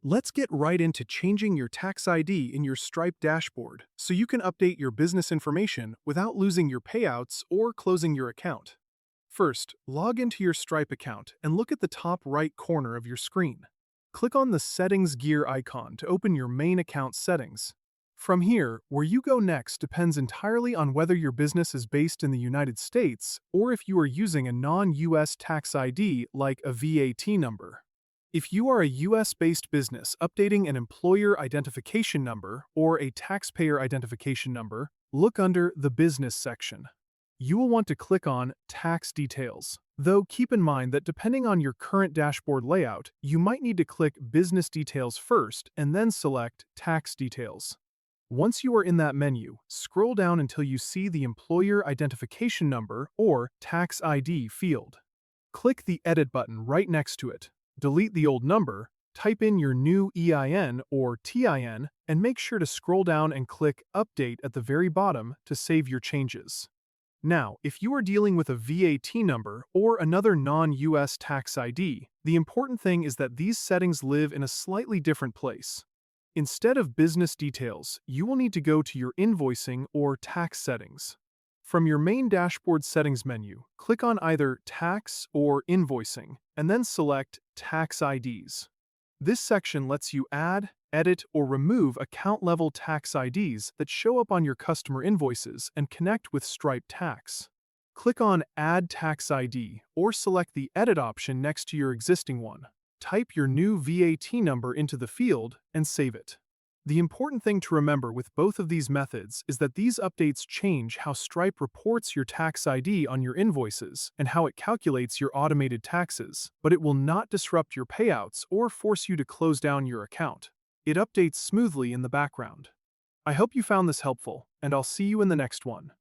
Let's get right into changing your tax ID in your Stripe dashboard so you can update your business information without losing your payouts or closing your account. First, log into your Stripe account and look at the top right corner of your screen. Click on the Settings gear icon to open your main account settings. From here, where you go next depends entirely on whether your business is based in the United States or if you are using a non-US tax ID like a VAT number. If you are a US-based business updating an employer identification number or a taxpayer identification number, look under the Business section. You will want to click on Tax Details, though keep in mind that depending on your current dashboard layout, you might need to click Business Details first and then select Tax Details. Once you are in that menu, scroll down until you see the Employer Identification Number or Tax ID field. Click the Edit button right next to it. Delete the old number, type in your new EIN or TIN, and make sure to scroll down and click Update at the very bottom to save your changes. Now, if you are dealing with a VAT number or another non-US tax ID, the important thing is that these settings live in a slightly different place. Instead of Business Details, you will need to go to your Invoicing or Tax settings. From your main dashboard settings menu, click on either Tax or Invoicing, and then select Tax IDs. This section lets you add, edit, or remove account-level tax IDs that show up on your customer invoices and connect with Stripe Tax. Click on Add Tax ID or select the Edit option next to your existing one. Type your new VAT number into the field and save it. The important thing to remember with both of these methods is that these updates change how Stripe reports your tax ID on your invoices and how it calculates your automated taxes, but it will not disrupt your payouts or force you to close down your account. It updates smoothly in the background. I hope you found this helpful, and I'll see you in the next one.